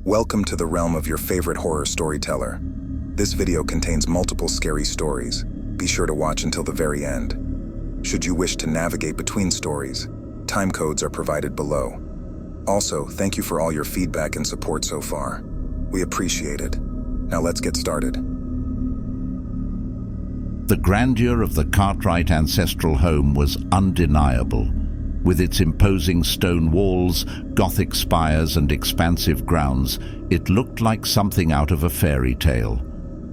Welcome to the realm of your favorite horror storyteller. This video contains multiple scary stories. Be sure to watch until the very end. Should you wish to navigate between stories, time codes are provided below. Also, thank you for all your feedback and support so far. We appreciate it. Now let's get started. The grandeur of the Cartwright ancestral home was undeniable. With its imposing stone walls, Gothic spires and expansive grounds, it looked like something out of a fairy tale.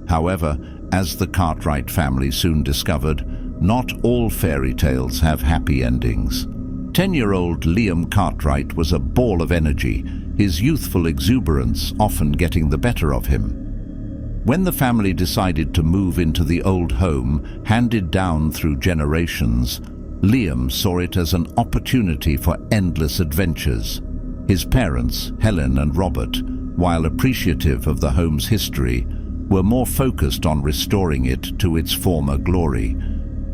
However, as the Cartwright family soon discovered, not all fairy tales have happy endings. 10-year-old Liam Cartwright was a ball of energy, his youthful exuberance often getting the better of him. When the family decided to move into the old home, handed down through generations, Liam saw it as an opportunity for endless adventures. His parents, Helen and Robert, while appreciative of the home's history, were more focused on restoring it to its former glory.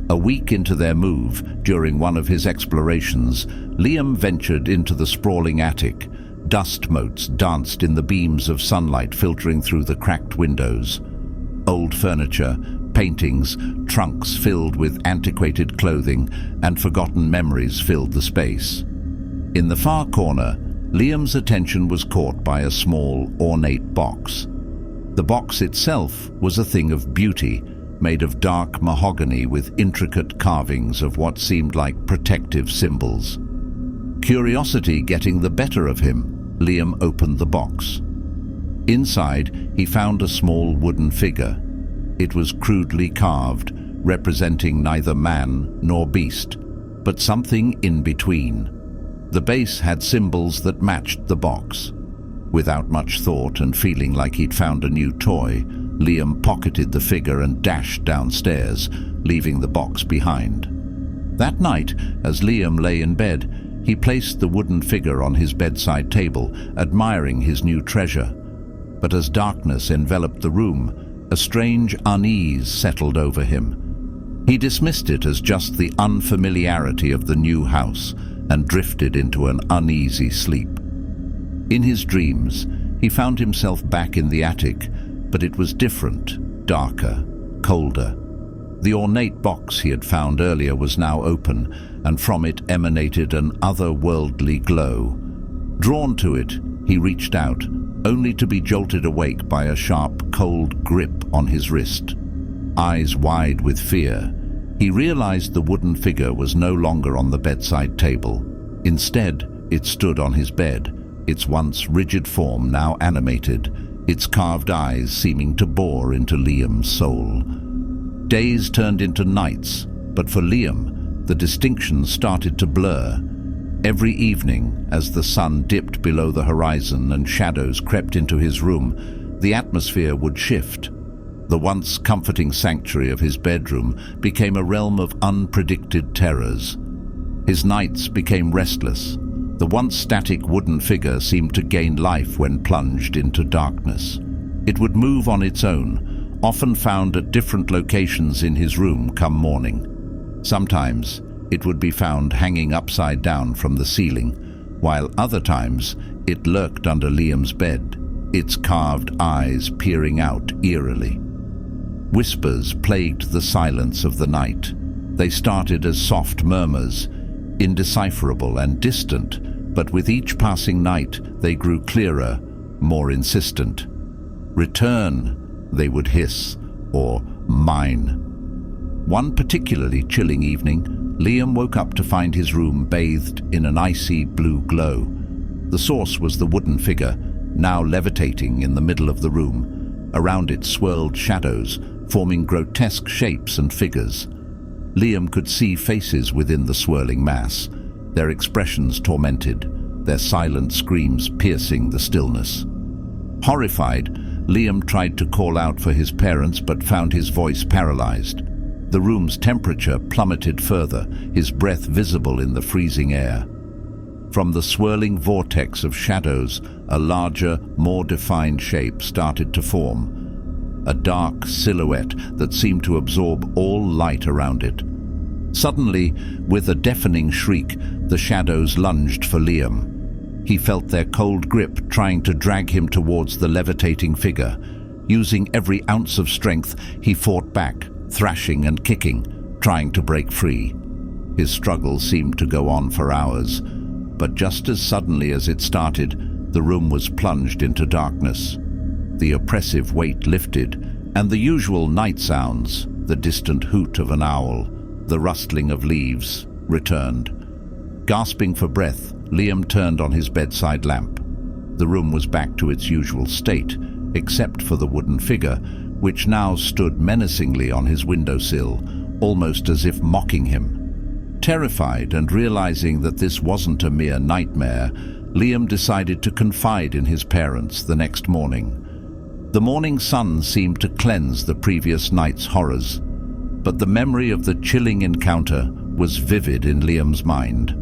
A week into their move, during one of his explorations, Liam ventured into the sprawling attic. Dust motes danced in the beams of sunlight filtering through the cracked windows. Old furniture, paintings, trunks filled with antiquated clothing, and forgotten memories filled the space. In the far corner, Liam's attention was caught by a small, ornate box. The box itself was a thing of beauty, made of dark mahogany with intricate carvings of what seemed like protective symbols. Curiosity getting the better of him, Liam opened the box. Inside, he found a small wooden figure. It was crudely carved, representing neither man nor beast, but something in between. The base had symbols that matched the box. Without much thought and feeling like he'd found a new toy, Liam pocketed the figure and dashed downstairs, leaving the box behind. That night, as Liam lay in bed, he placed the wooden figure on his bedside table, admiring his new treasure. But as darkness enveloped the room, a strange unease settled over him. He dismissed it as just the unfamiliarity of the new house and drifted into an uneasy sleep. In his dreams, he found himself back in the attic, but it was different, darker, colder. The ornate box he had found earlier was now open, and from it emanated an otherworldly glow. Drawn to it, he reached out, only to be jolted awake by a sharp, cold grip on his wrist. Eyes wide with fear, he realized the wooden figure was no longer on the bedside table. Instead, it stood on his bed, its once rigid form now animated, its carved eyes seeming to bore into Liam's soul. Days turned into nights, but for Liam, the distinctions started to blur. Every evening, as the sun dipped below the horizon and shadows crept into his room, the atmosphere would shift. The once comforting sanctuary of his bedroom became a realm of unpredicted terrors. His nights became restless. The once static wooden figure seemed to gain life when plunged into darkness. It would move on its own, often found at different locations in his room come morning. Sometimes, it would be found hanging upside down from the ceiling, while other times it lurked under Liam's bed, its carved eyes peering out eerily. Whispers plagued the silence of the night. They started as soft murmurs, indecipherable and distant, but with each passing night they grew clearer, more insistent. "Return," they would hiss, or "mine." One particularly chilling evening, Liam woke up to find his room bathed in an icy blue glow. The source was the wooden figure, now levitating in the middle of the room. Around it swirled shadows, forming grotesque shapes and figures. Liam could see faces within the swirling mass, their expressions tormented, their silent screams piercing the stillness. Horrified, Liam tried to call out for his parents but found his voice paralyzed. The room's temperature plummeted further, his breath visible in the freezing air. From the swirling vortex of shadows, a larger, more defined shape started to form. A dark silhouette that seemed to absorb all light around it. Suddenly, with a deafening shriek, the shadows lunged for Liam. He felt their cold grip trying to drag him towards the levitating figure. Using every ounce of strength, he fought back, thrashing and kicking, trying to break free. His struggle seemed to go on for hours, but just as suddenly as it started, the room was plunged into darkness. The oppressive weight lifted, and the usual night sounds, the distant hoot of an owl, the rustling of leaves, returned. Gasping for breath, Liam turned on his bedside lamp. The room was back to its usual state, except for the wooden figure, which now stood menacingly on his windowsill, almost as if mocking him. Terrified and realizing that this wasn't a mere nightmare, Liam decided to confide in his parents the next morning. The morning sun seemed to cleanse the previous night's horrors, but the memory of the chilling encounter was vivid in Liam's mind.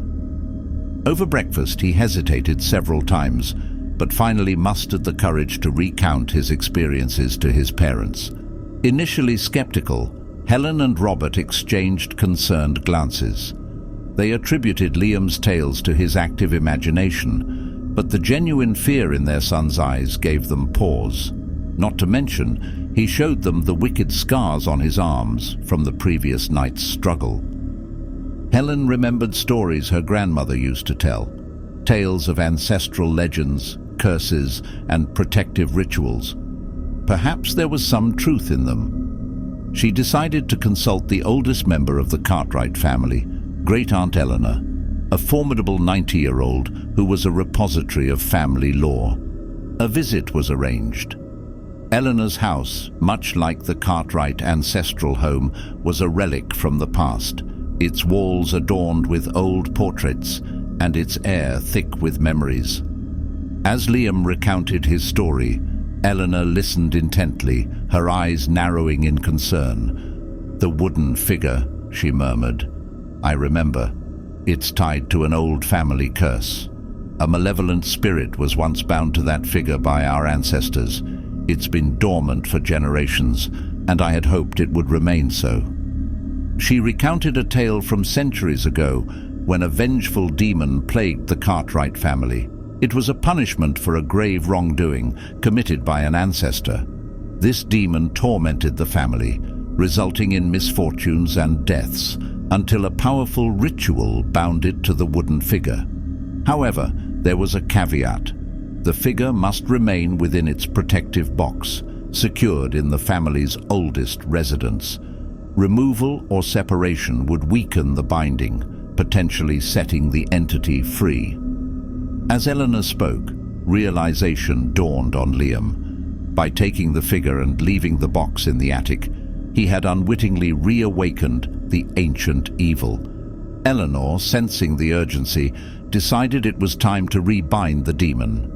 Over breakfast, he hesitated several times, but finally mustered the courage to recount his experiences to his parents. Initially skeptical, Helen and Robert exchanged concerned glances. They attributed Liam's tales to his active imagination, but the genuine fear in their son's eyes gave them pause. Not to mention, he showed them the wicked scars on his arms from the previous night's struggle. Helen remembered stories her grandmother used to tell, tales of ancestral legends, curses, and protective rituals. Perhaps there was some truth in them. She decided to consult the oldest member of the Cartwright family, Great Aunt Eleanor, a formidable 90-year-old who was a repository of family lore. A visit was arranged. Eleanor's house, much like the Cartwright ancestral home, was a relic from the past, its walls adorned with old portraits and its air thick with memories. As Liam recounted his story, Eleanor listened intently, her eyes narrowing in concern. "The wooden figure," she murmured. "I remember. It's tied to an old family curse. A malevolent spirit was once bound to that figure by our ancestors. It's been dormant for generations, and I had hoped it would remain so." She recounted a tale from centuries ago when a vengeful demon plagued the Cartwright family. It was a punishment for a grave wrongdoing committed by an ancestor. This demon tormented the family, resulting in misfortunes and deaths, until a powerful ritual bound it to the wooden figure. However, there was a caveat. The figure must remain within its protective box, secured in the family's oldest residence. Removal or separation would weaken the binding, potentially setting the entity free. As Eleanor spoke, realization dawned on Liam. By taking the figure and leaving the box in the attic, he had unwittingly reawakened the ancient evil. Eleanor, sensing the urgency, decided it was time to rebind the demon.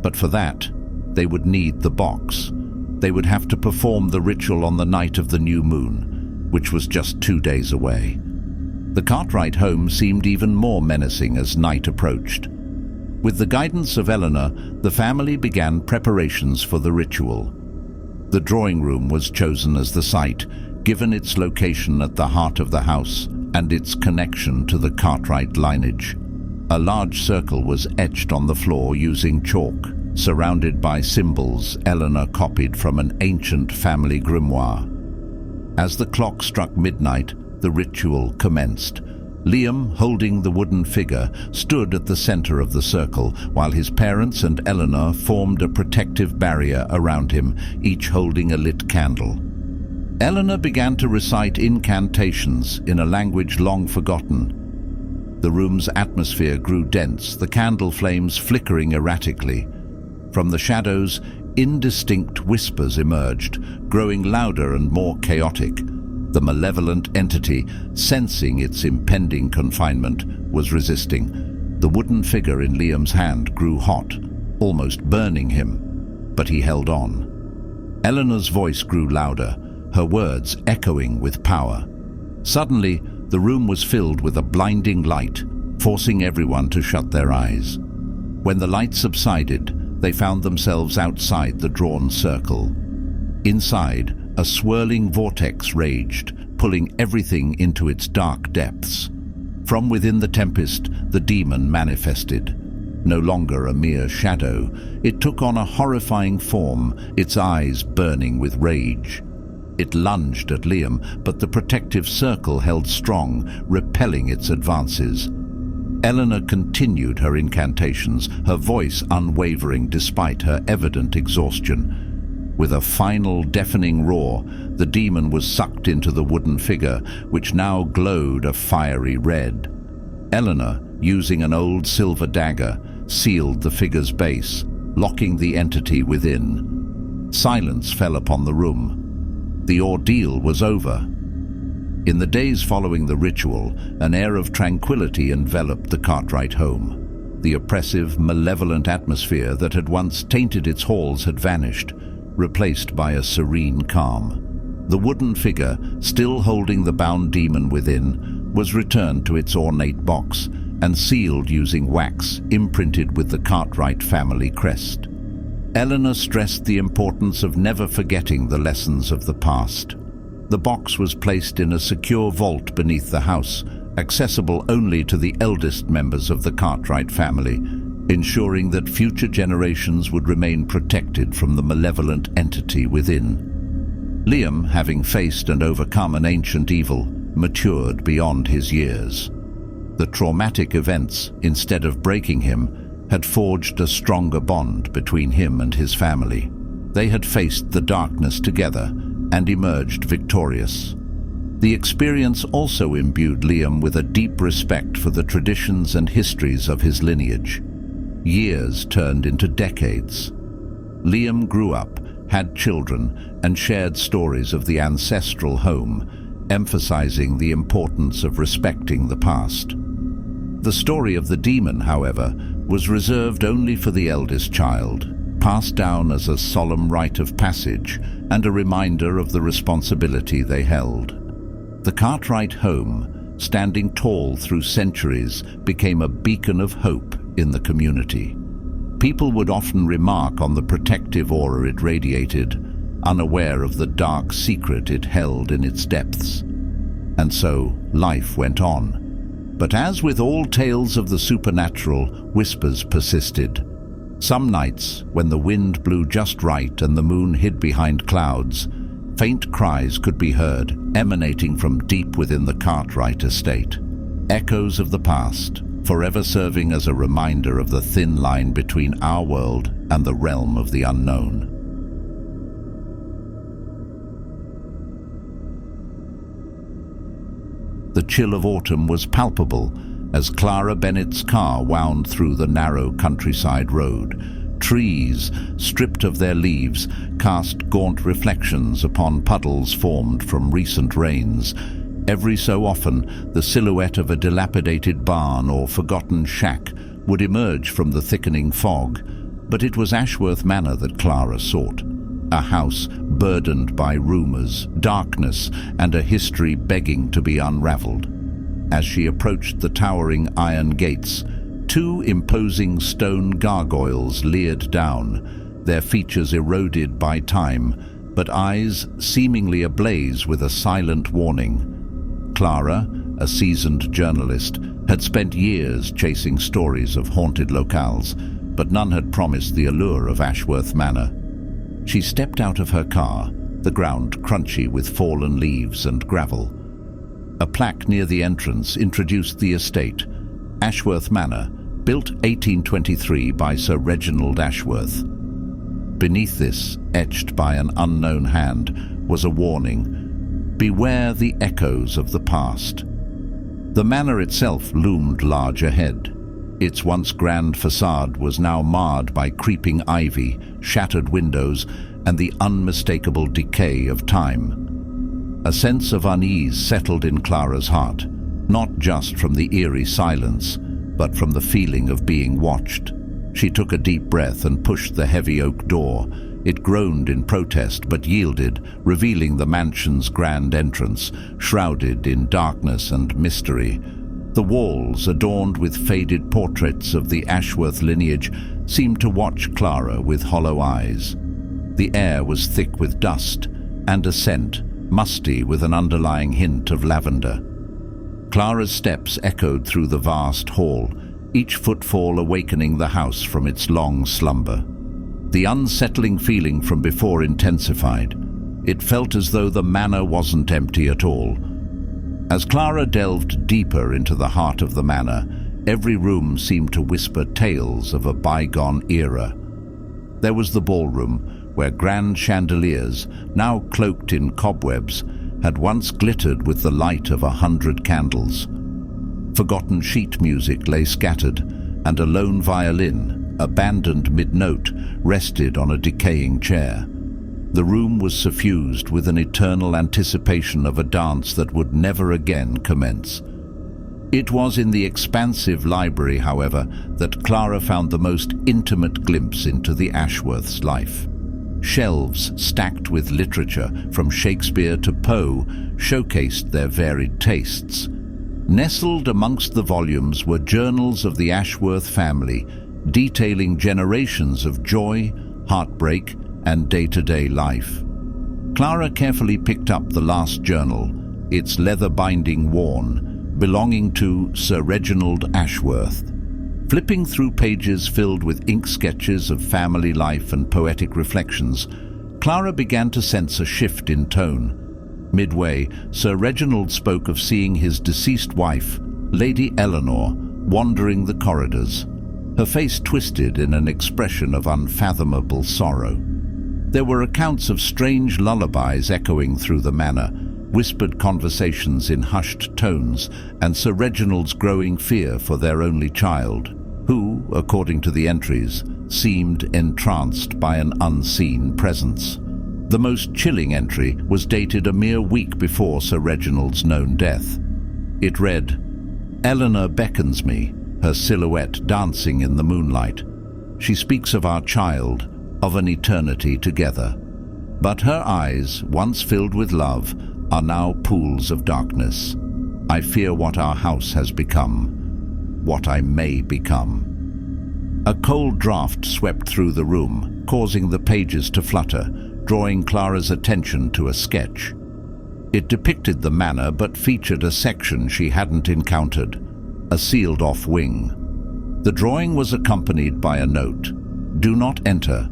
But for that, they would need the box. They would have to perform the ritual on the night of the new moon, which was just 2 days away. The Cartwright home seemed even more menacing as night approached. With the guidance of Eleanor, the family began preparations for the ritual. The drawing room was chosen as the site, given its location at the heart of the house and its connection to the Cartwright lineage. A large circle was etched on the floor using chalk, surrounded by symbols Eleanor copied from an ancient family grimoire. As the clock struck midnight, the ritual commenced. Liam, holding the wooden figure, stood at the center of the circle, while his parents and Eleanor formed a protective barrier around him, each holding a lit candle. Eleanor began to recite incantations in a language long forgotten. The room's atmosphere grew dense, the candle flames flickering erratically. From the shadows, indistinct whispers emerged, growing louder and more chaotic. The malevolent entity, sensing its impending confinement, was resisting. The wooden figure in Liam's hand grew hot, almost burning him, but he held on. Eleanor's voice grew louder, her words echoing with power. Suddenly, the room was filled with a blinding light, forcing everyone to shut their eyes. When the light subsided, they found themselves outside the drawn circle. Inside, a swirling vortex raged, pulling everything into its dark depths. From within the tempest, the demon manifested. No longer a mere shadow, it took on a horrifying form, its eyes burning with rage. It lunged at Liam, but the protective circle held strong, repelling its advances. Eleanor continued her incantations, her voice unwavering despite her evident exhaustion. With a final deafening roar, the demon was sucked into the wooden figure, which now glowed a fiery red. Eleanor, using an old silver dagger, sealed the figure's base, locking the entity within. Silence fell upon the room. The ordeal was over. In the days following the ritual, an air of tranquility enveloped the Cartwright home. The oppressive, malevolent atmosphere that had once tainted its halls had vanished, replaced by a serene calm. The wooden figure, still holding the bound demon within, was returned to its ornate box and sealed using wax imprinted with the Cartwright family crest. Eleanor stressed the importance of never forgetting the lessons of the past. The box was placed in a secure vault beneath the house, accessible only to the eldest members of the Cartwright family, ensuring that future generations would remain protected from the malevolent entity within. Liam, having faced and overcome an ancient evil, matured beyond his years. The traumatic events, instead of breaking him, had forged a stronger bond between him and his family. They had faced the darkness together and emerged victorious. The experience also imbued Liam with a deep respect for the traditions and histories of his lineage. Years turned into decades. Liam grew up, had children, and shared stories of the ancestral home, emphasizing the importance of respecting the past. The story of the demon, however, was reserved only for the eldest child, passed down as a solemn rite of passage and a reminder of the responsibility they held. The Cartwright home, standing tall through centuries, became a beacon of hope in the community. People would often remark on the protective aura it radiated, unaware of the dark secret it held in its depths. And so life went on. But as with all tales of the supernatural, whispers persisted. Some nights, when the wind blew just right and the moon hid behind clouds, faint cries could be heard, emanating from deep within the Cartwright estate. Echoes of the past, forever serving as a reminder of the thin line between our world and the realm of the unknown. The chill of autumn was palpable as Clara Bennett's car wound through the narrow countryside road. Trees, stripped of their leaves, cast gaunt reflections upon puddles formed from recent rains. Every so often, the silhouette of a dilapidated barn or forgotten shack would emerge from the thickening fog, but it was Ashworth Manor that Clara sought. A house burdened by rumors, darkness, and a history begging to be unraveled. As she approached the towering iron gates, two imposing stone gargoyles leered down, their features eroded by time, but eyes seemingly ablaze with a silent warning. Clara, a seasoned journalist, had spent years chasing stories of haunted locales, but none had promised the allure of Ashworth Manor. She stepped out of her car, the ground crunchy with fallen leaves and gravel. A plaque near the entrance introduced the estate, Ashworth Manor, built 1823 by Sir Reginald Ashworth. Beneath this, etched by an unknown hand, was a warning: beware the echoes of the past. The manor itself loomed large ahead. Its once grand facade was now marred by creeping ivy, shattered windows, and the unmistakable decay of time. A sense of unease settled in Clara's heart, not just from the eerie silence, but from the feeling of being watched. She took a deep breath and pushed the heavy oak door. It groaned in protest but yielded, revealing the mansion's grand entrance, shrouded in darkness and mystery. The walls, adorned with faded portraits of the Ashworth lineage, seemed to watch Clara with hollow eyes. The air was thick with dust, and a scent, musty with an underlying hint of lavender. Clara's steps echoed through the vast hall, each footfall awakening the house from its long slumber. The unsettling feeling from before intensified. It felt as though the manor wasn't empty at all. As Clara delved deeper into the heart of the manor, every room seemed to whisper tales of a bygone era. There was the ballroom, where grand chandeliers, now cloaked in cobwebs, had once glittered with the light of 100 candles. Forgotten sheet music lay scattered, and a lone violin, abandoned mid-note, rested on a decaying chair. The room was suffused with an eternal anticipation of a dance that would never again commence. It was in the expansive library, however, that Clara found the most intimate glimpse into the Ashworth's life. Shelves stacked with literature from Shakespeare to Poe showcased their varied tastes. Nestled amongst the volumes were journals of the Ashworth family, detailing generations of joy, heartbreak, and day-to-day life. Clara carefully picked up the last journal, its leather binding worn, belonging to Sir Reginald Ashworth. Flipping through pages filled with ink sketches of family life and poetic reflections, Clara began to sense a shift in tone. Midway, Sir Reginald spoke of seeing his deceased wife, Lady Eleanor, wandering the corridors. Her face twisted in an expression of unfathomable sorrow. There were accounts of strange lullabies echoing through the manor, whispered conversations in hushed tones, and Sir Reginald's growing fear for their only child, who, according to the entries, seemed entranced by an unseen presence. The most chilling entry was dated a mere week before Sir Reginald's known death. It read, "Eleanor beckons me, her silhouette dancing in the moonlight. She speaks of our child, of an eternity together. But her eyes, once filled with love, are now pools of darkness. I fear what our house has become, what I may become." A cold draught swept through the room, causing the pages to flutter, drawing Clara's attention to a sketch. It depicted the manor but featured a section she hadn't encountered, a sealed-off wing. The drawing was accompanied by a note, "Do not enter.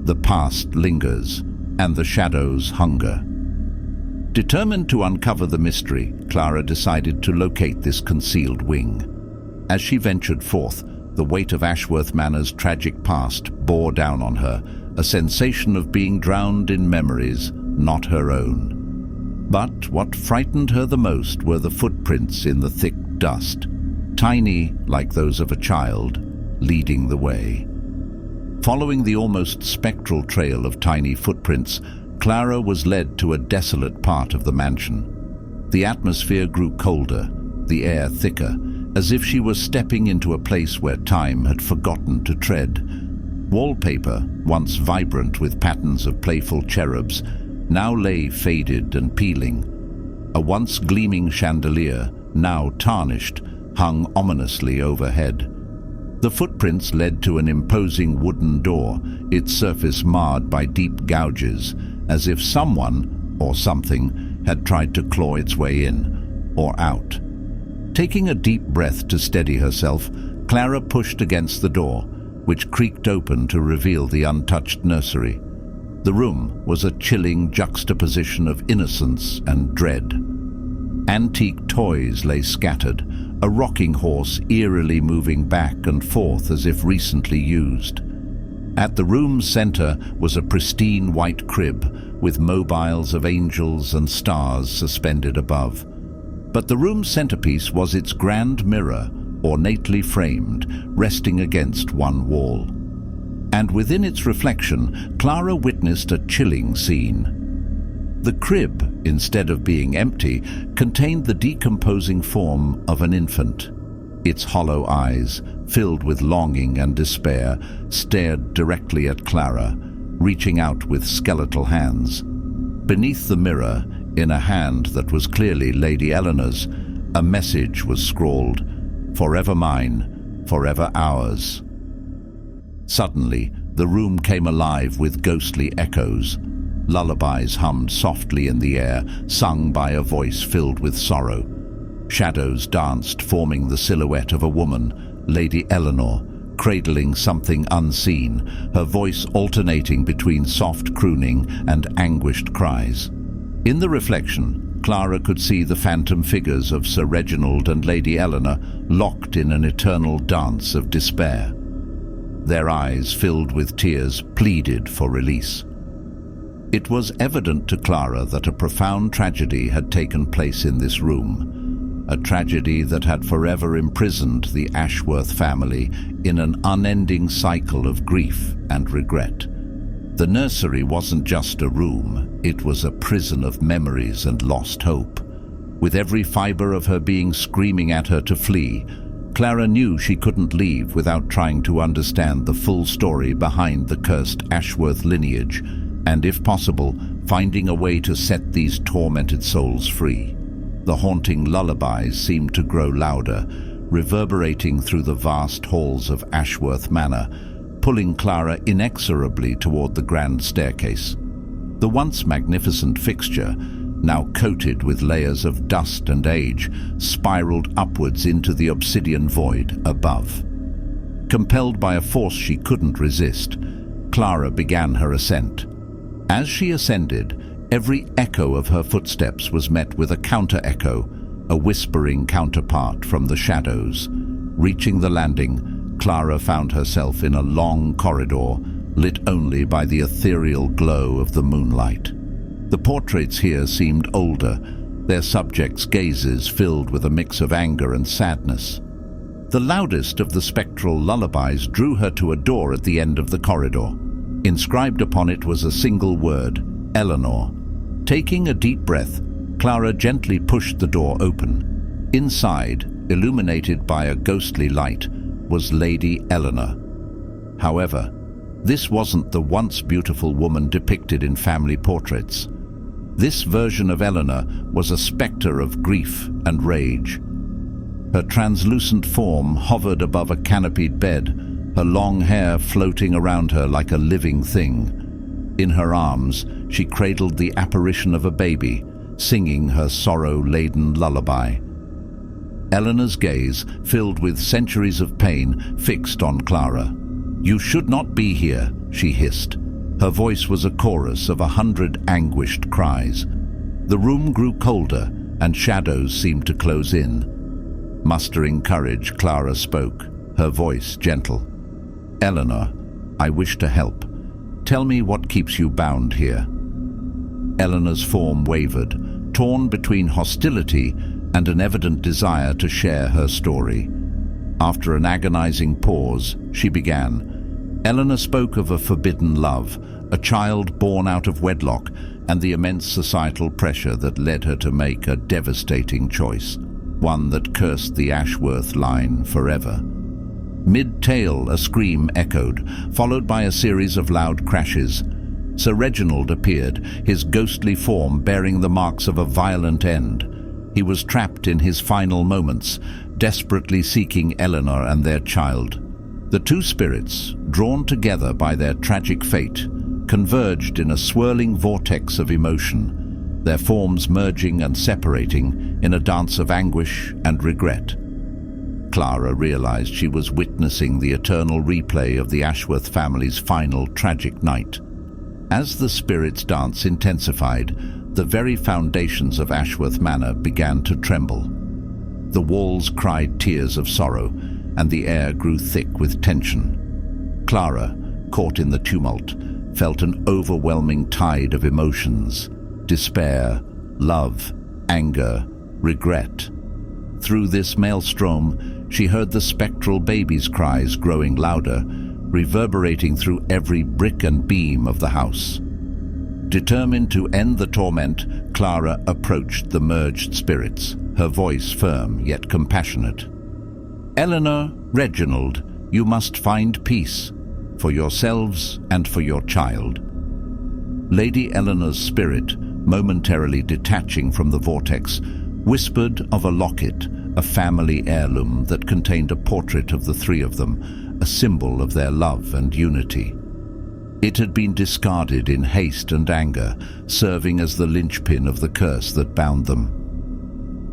The past lingers, and the shadows hunger." Determined to uncover the mystery, Clara decided to locate this concealed wing. As she ventured forth, the weight of Ashworth Manor's tragic past bore down on her, a sensation of being drowned in memories not her own. But what frightened her the most were the footprints in the thick dust, tiny like those of a child, leading the way. Following the almost spectral trail of tiny footprints, Clara was led to a desolate part of the mansion. The atmosphere grew colder, the air thicker, as if she was stepping into a place where time had forgotten to tread. Wallpaper, once vibrant with patterns of playful cherubs, now lay faded and peeling. A once gleaming chandelier, now tarnished, hung ominously overhead. The footprints led to an imposing wooden door, its surface marred by deep gouges, as if someone, or something, had tried to claw its way in, or out. Taking a deep breath to steady herself, Clara pushed against the door, which creaked open to reveal the untouched nursery. The room was a chilling juxtaposition of innocence and dread. Antique toys lay scattered, a rocking horse eerily moving back and forth as if recently used. At the room's center was a pristine white crib with mobiles of angels and stars suspended above. But the room's centerpiece was its grand mirror, ornately framed, resting against one wall. And within its reflection, Clara witnessed a chilling scene. The crib, instead of being empty, contained the decomposing form of an infant. Its hollow eyes, filled with longing and despair, stared directly at Clara, reaching out with skeletal hands. Beneath the mirror, in a hand that was clearly Lady Eleanor's, a message was scrawled, "Forever mine, forever ours." Suddenly, the room came alive with ghostly echoes. Lullabies hummed softly in the air, sung by a voice filled with sorrow. Shadows danced, forming the silhouette of a woman, Lady Eleanor, cradling something unseen, her voice alternating between soft crooning and anguished cries. In the reflection, Clara could see the phantom figures of Sir Reginald and Lady Eleanor locked in an eternal dance of despair. Their eyes, filled with tears, pleaded for release. It was evident to Clara that a profound tragedy had taken place in this room, a tragedy that had forever imprisoned the Ashworth family in an unending cycle of grief and regret. The nursery wasn't just a room, it was a prison of memories and lost hope. With every fiber of her being screaming at her to flee, Clara knew she couldn't leave without trying to understand the full story behind the cursed Ashworth lineage, and if possible, finding a way to set these tormented souls free. The haunting lullabies seemed to grow louder, reverberating through the vast halls of Ashworth Manor, pulling Clara inexorably toward the grand staircase. The once magnificent fixture, now coated with layers of dust and age, spiraled upwards into the obsidian void above. Compelled by a force she couldn't resist, Clara began her ascent. As she ascended, every echo of her footsteps was met with a counter-echo, a whispering counterpart from the shadows. Reaching the landing, Clara found herself in a long corridor, lit only by the ethereal glow of the moonlight. The portraits here seemed older, their subjects' gazes filled with a mix of anger and sadness. The loudest of the spectral lullabies drew her to a door at the end of the corridor. Inscribed upon it was a single word, Eleanor. Taking a deep breath, Clara gently pushed the door open. Inside, illuminated by a ghostly light, was Lady Eleanor. However, this wasn't the once beautiful woman depicted in family portraits. This version of Eleanor was a spectre of grief and rage. Her translucent form hovered above a canopied bed, her long hair floating around her like a living thing. In her arms, she cradled the apparition of a baby, singing her sorrow-laden lullaby. Eleanor's gaze, filled with centuries of pain, fixed on Clara. "You should not be here," she hissed. Her voice was a chorus of 100 anguished cries. The room grew colder, and shadows seemed to close in. Mustering courage, Clara spoke, her voice gentle. "Eleanor, I wish to help. Tell me what keeps you bound here." Eleanor's form wavered, torn between hostility and an evident desire to share her story. After an agonizing pause, she began. Eleanor spoke of a forbidden love, a child born out of wedlock, and the immense societal pressure that led her to make a devastating choice, one that cursed the Ashworth line forever. Mid-tale, a scream echoed, followed by a series of loud crashes. Sir Reginald appeared, his ghostly form bearing the marks of a violent end. He was trapped in his final moments, desperately seeking Eleanor and their child. The two spirits, drawn together by their tragic fate, converged in a swirling vortex of emotion, their forms merging and separating in a dance of anguish and regret. Clara realized she was witnessing the eternal replay of the Ashworth family's final tragic night. As the spirits' dance intensified, the very foundations of Ashworth Manor began to tremble. The walls cried tears of sorrow, and the air grew thick with tension. Clara, caught in the tumult, felt an overwhelming tide of emotions: despair, love, anger, regret. Through this maelstrom, she heard the spectral baby's cries growing louder, reverberating through every brick and beam of the house. Determined to end the torment, Clara approached the merged spirits, her voice firm yet compassionate. "Eleanor, Reginald, you must find peace, for yourselves and for your child." Lady Eleanor's spirit, momentarily detaching from the vortex, whispered of a locket, a family heirloom that contained a portrait of the three of them, a symbol of their love and unity. It had been discarded in haste and anger, serving as the linchpin of the curse that bound them.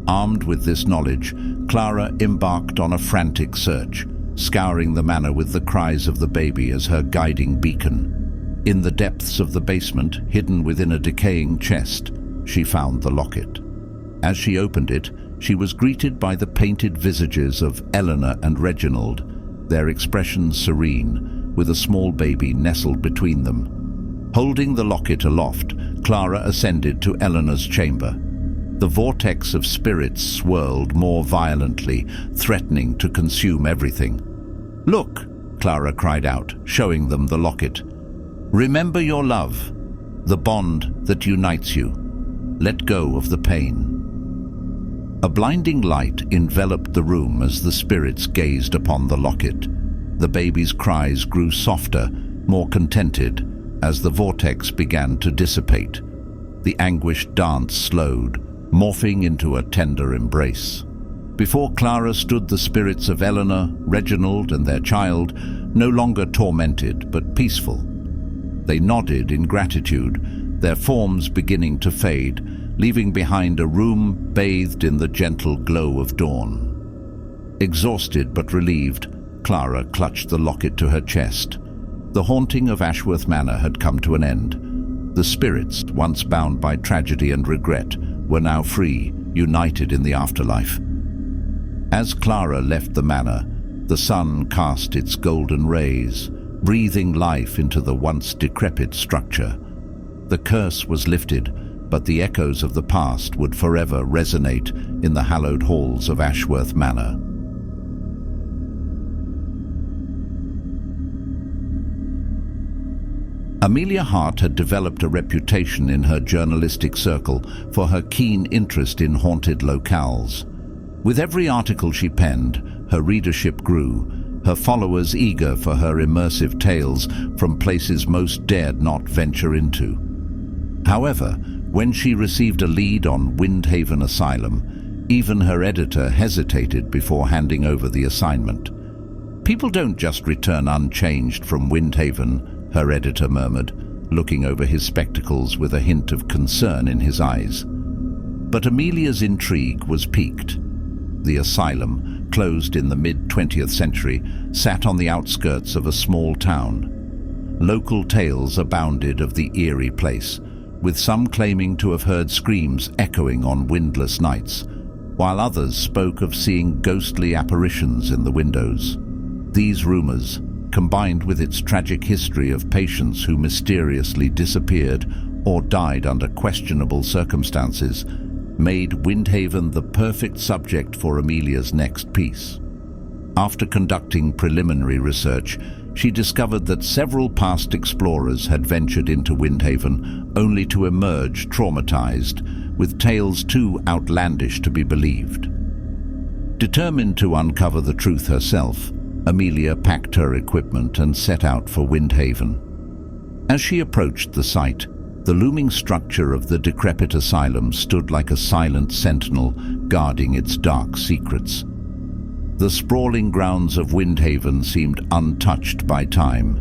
Armed with this knowledge, Clara embarked on a frantic search. scouring the manor with the cries of the baby as her guiding beacon. In the depths of the basement, hidden within a decaying chest, she found the locket. As she opened it, she was greeted by the painted visages of Eleanor and Reginald, their expressions serene, with a small baby nestled between them. Holding the locket aloft, Clara ascended to Eleanor's chamber. The vortex of spirits swirled more violently, threatening to consume everything. "Look!" Clara cried out, showing them the locket. "Remember your love, the bond that unites you. Let go of the pain." A blinding light enveloped the room as the spirits gazed upon the locket. The baby's cries grew softer, more contented, as the vortex began to dissipate. The anguished dance slowed, morphing into a tender embrace. Before Clara stood the spirits of Eleanor, Reginald, and their child, no longer tormented but peaceful. They nodded in gratitude, their forms beginning to fade, leaving behind a room bathed in the gentle glow of dawn. Exhausted but relieved, Clara clutched the locket to her chest. The haunting of Ashworth Manor had come to an end. The spirits, once bound by tragedy and regret, were now free, united in the afterlife. As Clara left the manor, the sun cast its golden rays, breathing life into the once decrepit structure. The curse was lifted, but the echoes of the past would forever resonate in the hallowed halls of Ashworth Manor. Amelia Hart had developed a reputation in her journalistic circle for her keen interest in haunted locales. With every article she penned, her readership grew, her followers eager for her immersive tales from places most dared not venture into. However, when she received a lead on Windhaven Asylum, even her editor hesitated before handing over the assignment. "People don't just return unchanged from Windhaven," her editor murmured, looking over his spectacles with a hint of concern in his eyes. But Amelia's intrigue was piqued. The asylum, closed in the mid-20th century, sat on the outskirts of a small town. Local tales abounded of the eerie place, with some claiming to have heard screams echoing on windless nights, while others spoke of seeing ghostly apparitions in the windows. These rumors, combined with its tragic history of patients who mysteriously disappeared or died under questionable circumstances, made Windhaven the perfect subject for Amelia's next piece. After conducting preliminary research, she discovered that several past explorers had ventured into Windhaven only to emerge traumatized, with tales too outlandish to be believed. Determined to uncover the truth herself, Amelia packed her equipment and set out for Windhaven. As she approached the site, the looming structure of the decrepit asylum stood like a silent sentinel guarding its dark secrets. The sprawling grounds of Windhaven seemed untouched by time.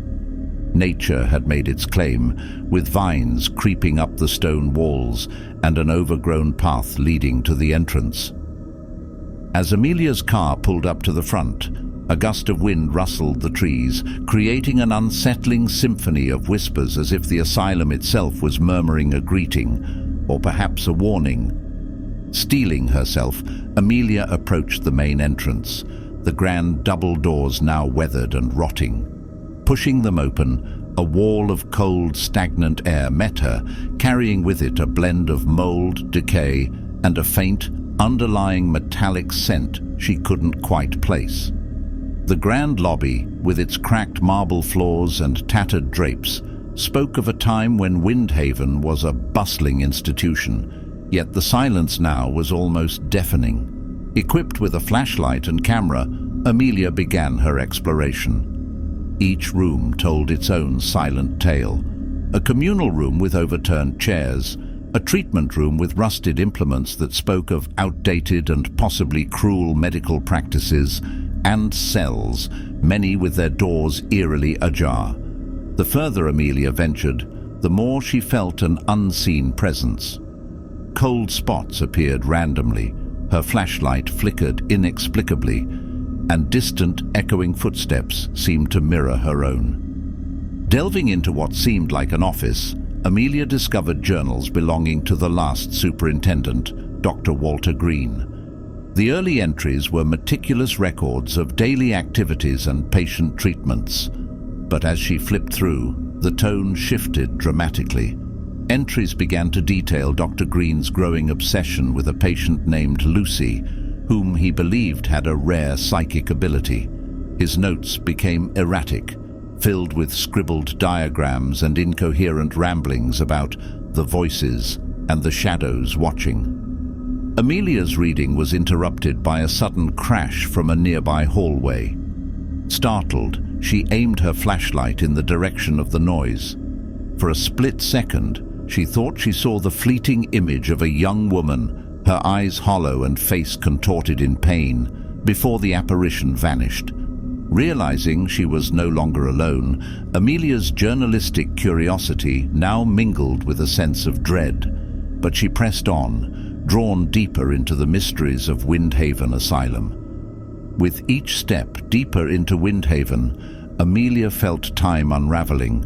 Nature had made its claim, with vines creeping up the stone walls and an overgrown path leading to the entrance. As Amelia's car pulled up to the front, a gust of wind rustled the trees, creating an unsettling symphony of whispers as if the asylum itself was murmuring a greeting, or perhaps a warning. Steeling herself, Amelia approached the main entrance, the grand double doors now weathered and rotting. Pushing them open, a wall of cold, stagnant air met her, carrying with it a blend of mold, decay, and a faint, underlying metallic scent she couldn't quite place. The grand lobby, with its cracked marble floors and tattered drapes, spoke of a time when Windhaven was a bustling institution, yet the silence now was almost deafening. Equipped with a flashlight and camera, Amelia began her exploration. Each room told its own silent tale. A communal room with overturned chairs, a treatment room with rusted implements that spoke of outdated and possibly cruel medical practices, and cells, many with their doors eerily ajar. The further Amelia ventured, the more she felt an unseen presence. Cold spots appeared randomly, her flashlight flickered inexplicably, and distant, echoing footsteps seemed to mirror her own. Delving into what seemed like an office, Amelia discovered journals belonging to the last superintendent, Dr. Walter Green. The early entries were meticulous records of daily activities and patient treatments. But as she flipped through, the tone shifted dramatically. Entries began to detail Dr. Green's growing obsession with a patient named Lucy, whom he believed had a rare psychic ability. His notes became erratic, filled with scribbled diagrams and incoherent ramblings about the voices and the shadows watching. Amelia's reading was interrupted by a sudden crash from a nearby hallway. Startled, she aimed her flashlight in the direction of the noise. For a split second, she thought she saw the fleeting image of a young woman, her eyes hollow and face contorted in pain, before the apparition vanished. Realizing she was no longer alone, Amelia's journalistic curiosity now mingled with a sense of dread, but she pressed on, drawn deeper into the mysteries of Windhaven Asylum. With each step deeper into Windhaven, Amelia felt time unraveling,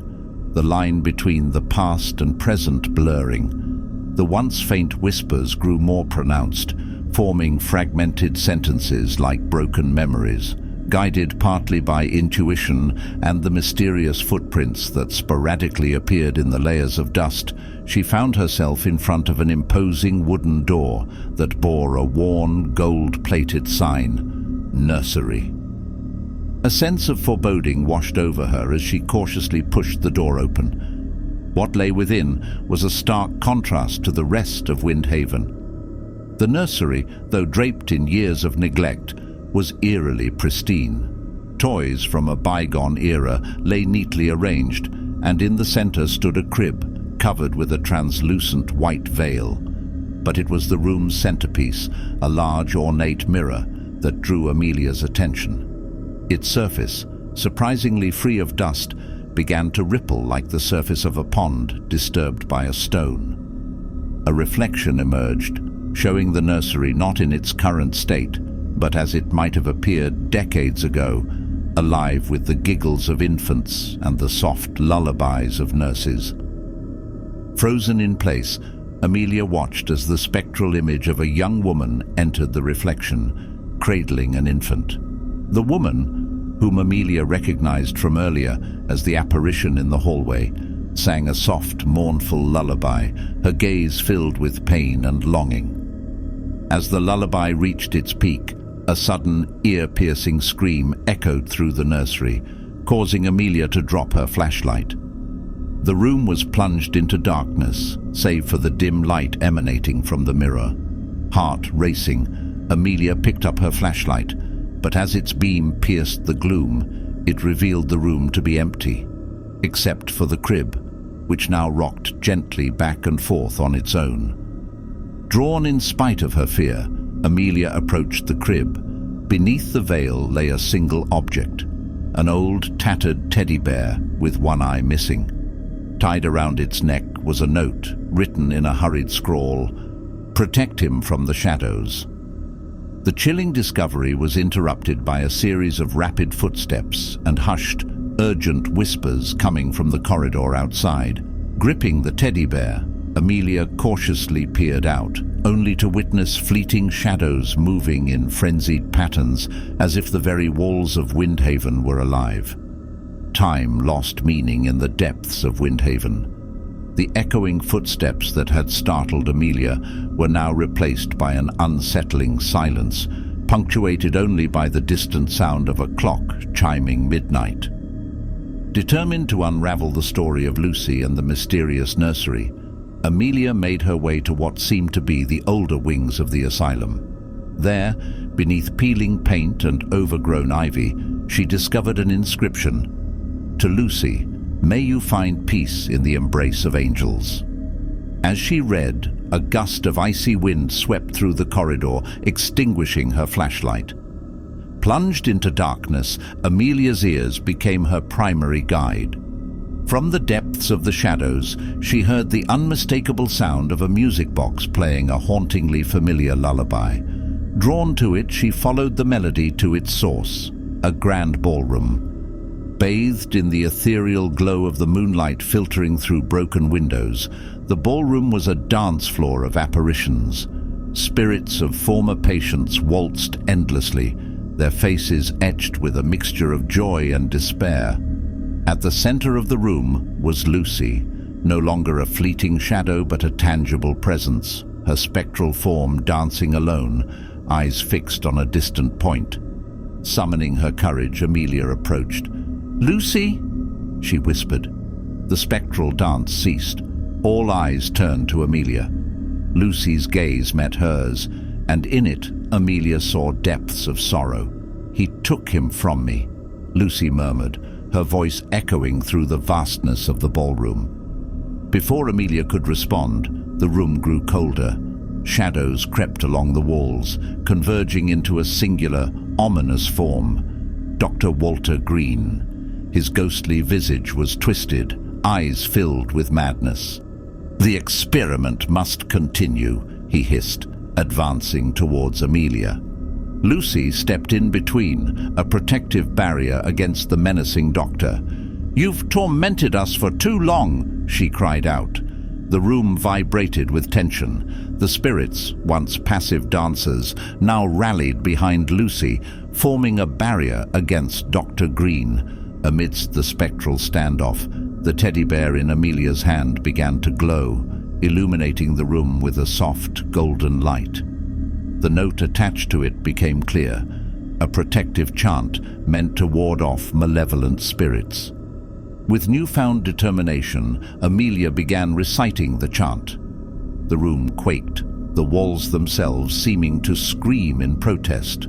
the line between the past and present blurring. The once faint whispers grew more pronounced, forming fragmented sentences like broken memories. Guided partly by intuition and the mysterious footprints that sporadically appeared in the layers of dust, she found herself in front of an imposing wooden door that bore a worn, gold-plated sign, Nursery. A sense of foreboding washed over her as she cautiously pushed the door open. What lay within was a stark contrast to the rest of Windhaven. The nursery, though draped in years of neglect, was eerily pristine. Toys from a bygone era lay neatly arranged, and in the center stood a crib covered with a translucent white veil. But it was the room's centerpiece, a large ornate mirror, that drew Amelia's attention. Its surface, surprisingly free of dust, began to ripple like the surface of a pond disturbed by a stone. A reflection emerged, showing the nursery not in its current state, but as it might have appeared decades ago, alive with the giggles of infants and the soft lullabies of nurses. Frozen in place, Amelia watched as the spectral image of a young woman entered the reflection, cradling an infant. The woman, whom Amelia recognized from earlier as the apparition in the hallway, sang a soft, mournful lullaby, her gaze filled with pain and longing. As the lullaby reached its peak, a sudden, ear-piercing scream echoed through the nursery, causing Amelia to drop her flashlight. The room was plunged into darkness, save for the dim light emanating from the mirror. Heart racing, Amelia picked up her flashlight, but as its beam pierced the gloom, it revealed the room to be empty, except for the crib, which now rocked gently back and forth on its own. Drawn in spite of her fear, Amelia approached the crib. Beneath the veil lay a single object, an old, tattered teddy bear with one eye missing. Tied around its neck was a note, written in a hurried scrawl, "Protect him from the shadows." The chilling discovery was interrupted by a series of rapid footsteps and hushed, urgent whispers coming from the corridor outside. Gripping the teddy bear, Amelia cautiously peered out, only to witness fleeting shadows moving in frenzied patterns as if the very walls of Windhaven were alive. Time lost meaning in the depths of Windhaven. The echoing footsteps that had startled Amelia were now replaced by an unsettling silence, punctuated only by the distant sound of a clock chiming midnight. Determined to unravel the story of Lucy and the mysterious nursery, Amelia made her way to what seemed to be the older wings of the asylum. There, beneath peeling paint and overgrown ivy, she discovered an inscription: "To Lucy, may you find peace in the embrace of angels." As she read, a gust of icy wind swept through the corridor, extinguishing her flashlight. Plunged into darkness, Amelia's ears became her primary guide. From the depths of the shadows, she heard the unmistakable sound of a music box playing a hauntingly familiar lullaby. Drawn to it, she followed the melody to its source, a grand ballroom. Bathed in the ethereal glow of the moonlight filtering through broken windows, the ballroom was a dance floor of apparitions. Spirits of former patients waltzed endlessly, their faces etched with a mixture of joy and despair. At the center of the room was Lucy, no longer a fleeting shadow but a tangible presence, her spectral form dancing alone, eyes fixed on a distant point. Summoning her courage, Amelia approached. "Lucy?" she whispered. The spectral dance ceased. All eyes turned to Amelia. Lucy's gaze met hers, and in it, Amelia saw depths of sorrow. "He took him from me," Lucy murmured, her voice echoing through the vastness of the ballroom. Before Amelia could respond, the room grew colder. Shadows crept along the walls, converging into a singular, ominous form. Dr. Walter Green. His ghostly visage was twisted, eyes filled with madness. "The experiment must continue," he hissed, advancing towards Amelia. Lucy stepped in between, a protective barrier against the menacing doctor. "You've tormented us for too long," she cried out. The room vibrated with tension. The spirits, once passive dancers, now rallied behind Lucy, forming a barrier against Dr. Green. Amidst the spectral standoff, the teddy bear in Amelia's hand began to glow, illuminating the room with a soft, golden light. The note attached to it became clear, a protective chant meant to ward off malevolent spirits. With newfound determination, Amelia began reciting the chant. The room quaked, the walls themselves seeming to scream in protest.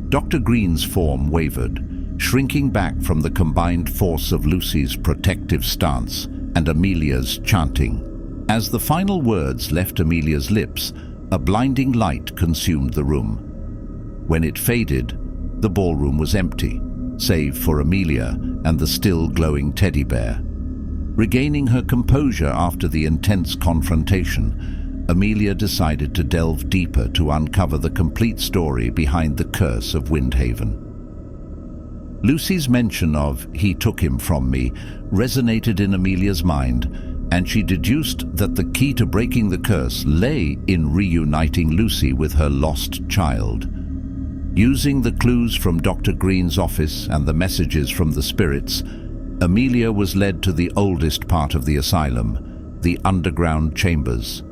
Dr. Green's form wavered, shrinking back from the combined force of Lucy's protective stance and Amelia's chanting. As the final words left Amelia's lips, a blinding light consumed the room. When it faded, the ballroom was empty, save for Amelia and the still glowing teddy bear. Regaining her composure after the intense confrontation, Amelia decided to delve deeper to uncover the complete story behind the curse of Windhaven. Lucy's mention of "he took him from me" resonated in Amelia's mind, and she deduced that the key to breaking the curse lay in reuniting Lucy with her lost child. Using the clues from Dr. Green's office and the messages from the spirits, Amelia was led to the oldest part of the asylum, the underground chambers.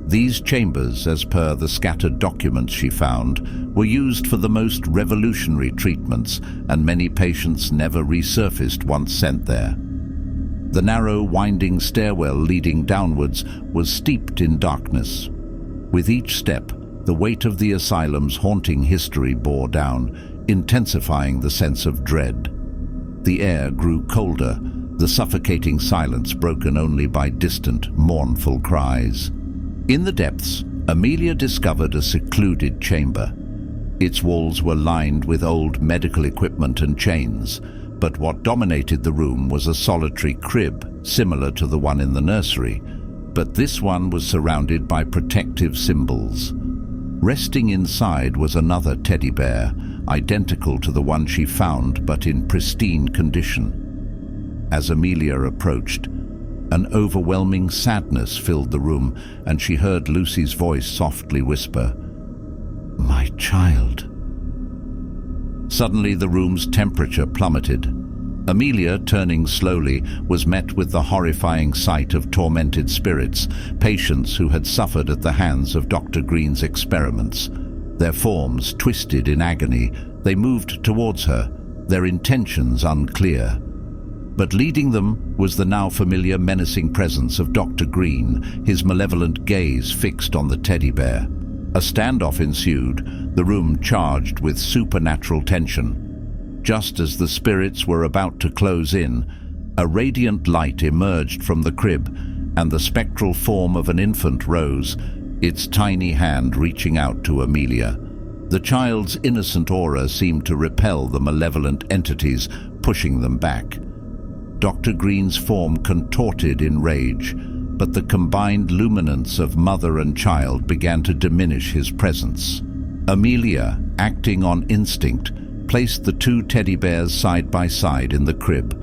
These chambers, as per the scattered documents she found, were used for the most revolutionary treatments, and many patients never resurfaced once sent there. The narrow, winding stairwell leading downwards was steeped in darkness. With each step, the weight of the asylum's haunting history bore down, intensifying the sense of dread. The air grew colder, the suffocating silence broken only by distant, mournful cries. In the depths, Amelia discovered a secluded chamber. Its walls were lined with old medical equipment and chains, but what dominated the room was a solitary crib, similar to the one in the nursery, but this one was surrounded by protective symbols. Resting inside was another teddy bear, identical to the one she found but in pristine condition. As Amelia approached, an overwhelming sadness filled the room, and she heard Lucy's voice softly whisper, "My child." Suddenly the room's temperature plummeted. Amelia, turning slowly, was met with the horrifying sight of tormented spirits, patients who had suffered at the hands of Dr. Green's experiments. Their forms twisted in agony, they moved towards her, their intentions unclear. But leading them was the now familiar menacing presence of Dr. Green, his malevolent gaze fixed on the teddy bear. A standoff ensued, the room charged with supernatural tension. Just as the spirits were about to close in, a radiant light emerged from the crib, and the spectral form of an infant rose, its tiny hand reaching out to Amelia. The child's innocent aura seemed to repel the malevolent entities, pushing them back. Dr. Green's form contorted in rage, but the combined luminance of mother and child began to diminish his presence. Amelia, acting on instinct, placed the two teddy bears side by side in the crib.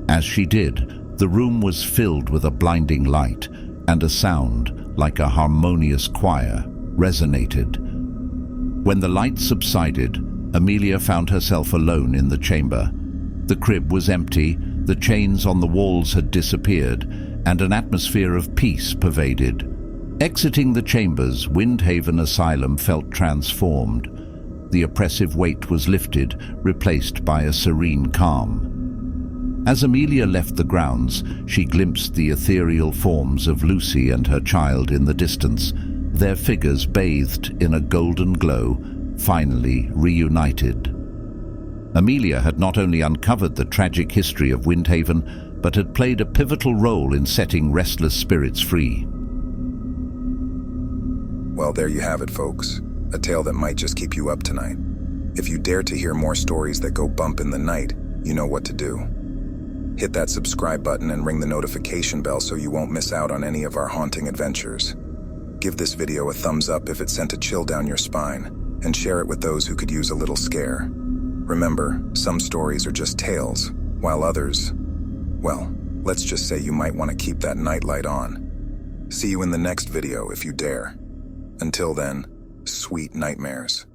As she did, the room was filled with a blinding light, and a sound, like a harmonious choir, resonated. When the light subsided, Amelia found herself alone in the chamber. The crib was empty, the chains on the walls had disappeared, and an atmosphere of peace pervaded. Exiting the chambers, Windhaven Asylum felt transformed. The oppressive weight was lifted, replaced by a serene calm. As Amelia left the grounds, she glimpsed the ethereal forms of Lucy and her child in the distance, their figures bathed in a golden glow, finally reunited. Amelia had not only uncovered the tragic history of Windhaven, but had played a pivotal role in setting restless spirits free. Well, there you have it, folks. A tale that might just keep you up tonight. If you dare to hear more stories that go bump in the night, you know what to do. Hit that subscribe button and ring the notification bell so you won't miss out on any of our haunting adventures. Give this video a thumbs up if it sent a chill down your spine, and share it with those who could use a little scare. Remember, some stories are just tales, while others, well, let's just say you might want to keep that nightlight on. See you in the next video if you dare. Until then, sweet nightmares.